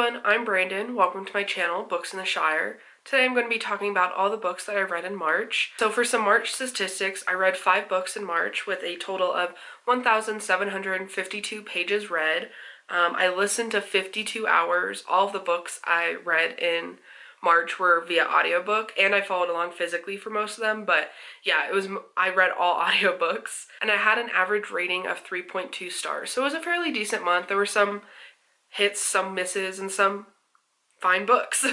everyone, I'm Brandon. Welcome to my channel, Books in the Shire. Today I'm going to be talking about all the books that I read in March. So for some March statistics, I read 5 books in March with a total of 1,752 pages read. I listened to 52 hours. All of the books I read in March were via audiobook, and I followed along physically for most of them, but yeah, I read all audiobooks, and I had an average rating of 3.2 stars, so it was a fairly decent month. There were some hits, some misses, and some fine books.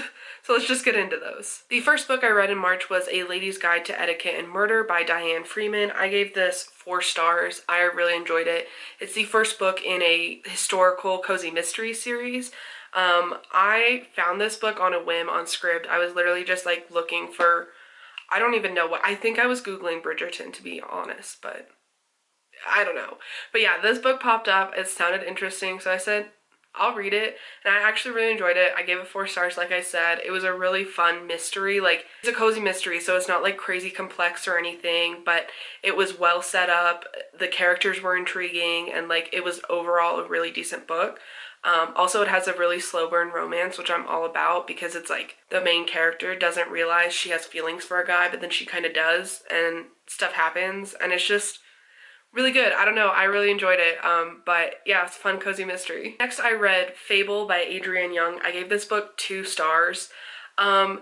So let's just get into those. The first book I read in March was A Lady's Guide to Etiquette and Murder by Dianne Freeman. I gave this 4 stars. I really enjoyed it. It's the first book in a historical cozy mystery series. I found this book on a whim on Scribd. I was literally just like looking for, I don't even know what, I think I was Googling Bridgerton to be honest, but I don't know. But yeah, this book popped up. It sounded interesting, so I said, I'll read it, and I actually really enjoyed it. I gave it 4 stars, like I said. It was a really fun mystery. Like, it's a cozy mystery, so it's not like crazy complex or anything, but it was well set up. The characters were intriguing, and like it was overall a really decent book. Also, it has a really slow burn romance, which I'm all about, because it's like the main character doesn't realize she has feelings for a guy, but then she kind of does, and stuff happens, and it's just really good. I don't know, I really enjoyed it, but yeah, it's a fun, cozy mystery. Next, I read Fable by Adrienne. I gave this book 2 stars. I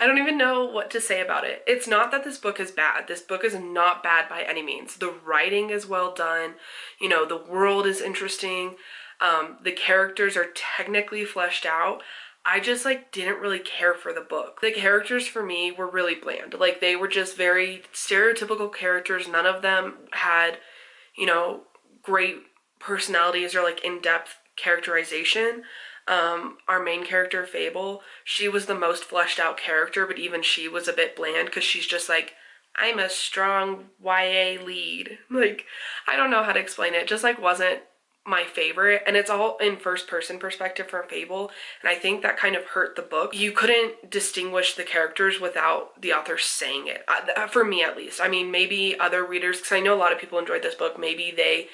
don't even know what to say about it. It's not that this book is bad. This book is not bad by any means. The writing is well done. You know, the world is interesting. The characters are technically fleshed out. I just like didn't really care for the book. The characters for me were really bland. Like, they were just very stereotypical characters. None of them had, you know, great personalities or like in-depth characterization. Our main character, Fable, she was the most fleshed out character, but even she was a bit bland because she's just like, I'm a strong YA lead. Like, I don't know how to explain it. It just like wasn't my favorite, and it's all in first person perspective from Fable, and I think that kind of hurt the book. You couldn't distinguish the characters without the author saying it, for me at least. I mean, maybe other readers, because I know a lot of people enjoyed this book, maybe they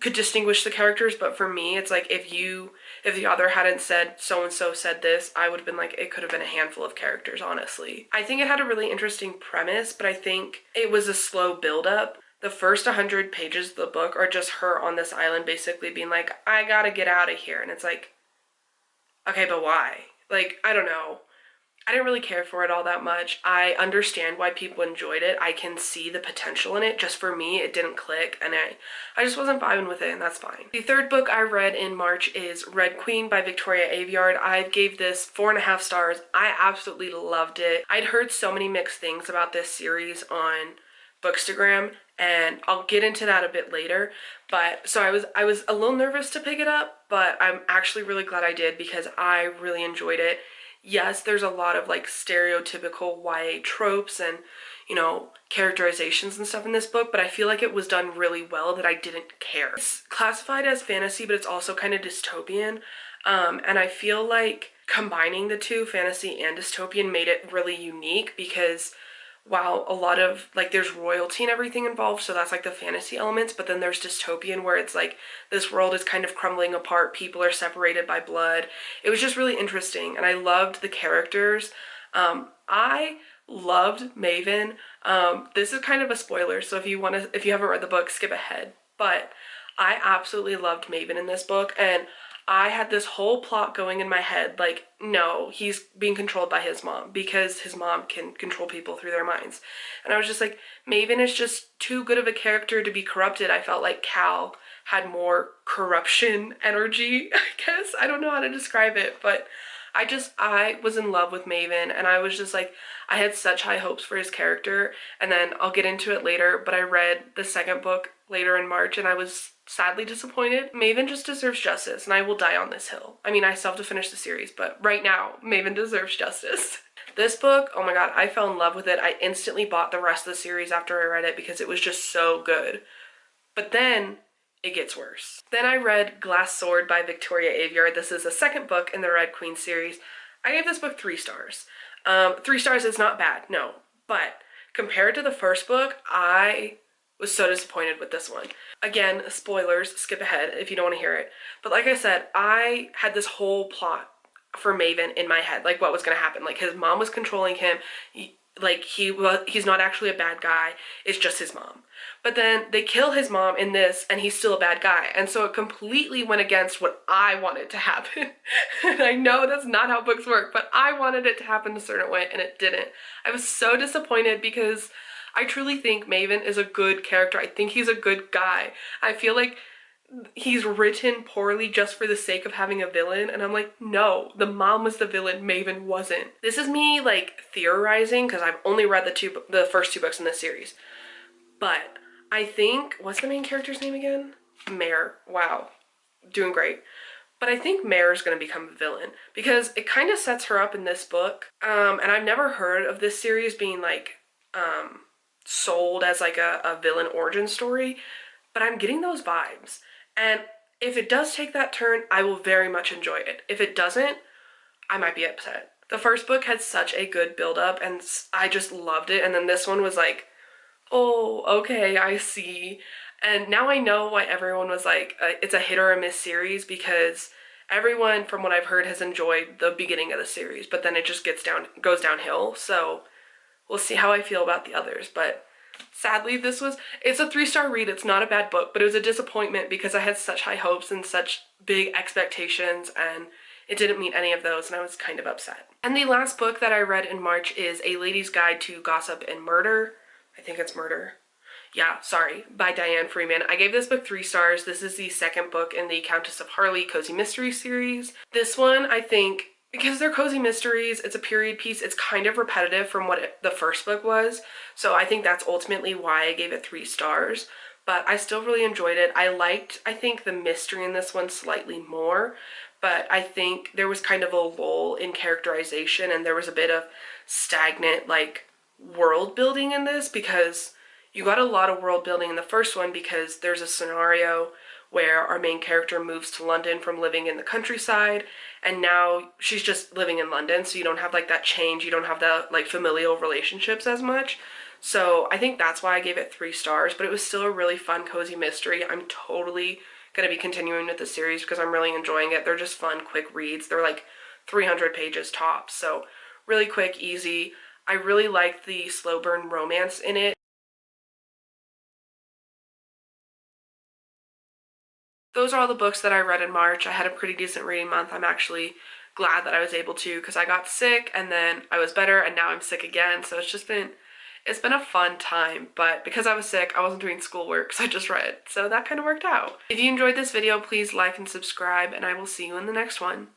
could distinguish the characters, but for me it's like if the author hadn't said so and so said this, I would have been like, it could have been a handful of characters, honestly. I think it had a really interesting premise, but I think it was a slow build up. The first 100 pages of the book are just her on this island basically being like, I gotta get out of here. And it's like, okay, but why? Like, I don't know. I didn't really care for it all that much. I understand why people enjoyed it. I can see the potential in it. Just for me, it didn't click, and I just wasn't vibing with it, and that's fine. The third book I read in March is Red Queen by Victoria Aveyard. I gave this 4.5 stars. I absolutely loved it. I'd heard so many mixed things about this series on Bookstagram, and I'll get into that a bit later. But so I was a little nervous to pick it up, but I'm actually really glad I did because I really enjoyed it. Yes, there's a lot of like stereotypical YA tropes and, you know, characterizations and stuff in this book, but I feel like it was done really well that I didn't care. It's classified as fantasy, but it's also kind of dystopian, and I feel like combining the two, fantasy and dystopian, made it really unique because while a lot of, like, there's royalty and everything involved, so that's like the fantasy elements, but then there's dystopian where it's like this world is kind of crumbling apart, people are separated by blood. It was just really interesting, and I loved the characters. I loved Maven. This is kind of a spoiler, so if you haven't read the book, skip ahead, but I absolutely loved Maven in this book, and I had this whole plot going in my head, like, no, he's being controlled by his mom because his mom can control people through their minds. And I was just like, Maven is just too good of a character to be corrupted. I felt like Cal had more corruption energy, I guess. I don't know how to describe it, but I was in love with Maven, and I was just like, I had such high hopes for his character, and then I'll get into it later, but I read the second book later in March, and I was sadly disappointed. Maven just deserves justice, and I will die on this hill. I mean, I still have to finish the series, but right now, Maven deserves justice. This book, oh my god, I fell in love with it. I instantly bought the rest of the series after I read it because it was just so good. But then it gets worse. Then I read Glass Sword by Victoria Aveyard. This is the second book in the Red Queen series. I gave this book 3 stars. 3 stars is not bad, no, but compared to the first book, I was so disappointed with this one. Again, spoilers, skip ahead if you don't want to hear it. But like I said, I had this whole plot for Maven in my head, like what was going to happen. Like his mom was controlling him. He's not actually a bad guy. It's just his mom. But then they kill his mom in this and he's still a bad guy. And so it completely went against what I wanted to happen. And I know that's not how books work, but I wanted it to happen a certain way and it didn't. I was so disappointed because I truly think Maven is a good character. I think he's a good guy. I feel like he's written poorly just for the sake of having a villain, and I'm like, no, the mom was the villain, Maven wasn't. This is me like theorizing because I've only read the first two books in this series, but I think, what's the main character's name again? Mare. Wow, doing great. But I think Mare's gonna become a villain because it kind of sets her up in this book, and I've never heard of this series being like sold as like a villain origin story, but I'm getting those vibes. And if it does take that turn, I will very much enjoy it. If it doesn't, I might be upset. The first book had such a good build-up and I just loved it. And then this one was like, oh, okay, I see. And now I know why everyone was like, it's a hit or a miss series, because everyone, from what I've heard, has enjoyed the beginning of the series, but then it just goes downhill. So we'll see how I feel about the others. But sadly, it's a 3-star read. It's not a bad book, but it was a disappointment because I had such high hopes and such big expectations, and it didn't meet any of those, and I was kind of upset. And the last book that I read in March is A Lady's Guide to Gossip and Murder. I think it's Murder. Yeah, sorry, by Dianne Freeman. I gave this book 3 stars. This is the second book in the Countess of Harley Cozy Mystery series. This one, I think, because they're cozy mysteries, it's a period piece, it's kind of repetitive from what the first book was, so I think that's ultimately why I gave it 3 stars, but I still really enjoyed it. I think, the mystery in this one slightly more, but I think there was kind of a lull in characterization, and there was a bit of stagnant, like, world building in this, because you got a lot of world building in the first one because there's a scenario where our main character moves to London from living in the countryside, and now she's just living in London, so you don't have like that change, you don't have the like familial relationships as much. So I think that's why I gave it 3 stars, but it was still a really fun cozy mystery. I'm totally gonna be continuing with the series because I'm really enjoying it. They're just fun, quick reads. They're like 300 pages tops, so really quick, easy. I really like the slow burn romance in it. Those are all the books that I read in March. I had a pretty decent reading month. I'm actually glad that I was able to, because I got sick and then I was better and now I'm sick again. So it's been a fun time, but because I was sick, I wasn't doing schoolwork, so I just read. So that kind of worked out. If you enjoyed this video, please like and subscribe, and I will see you in the next one.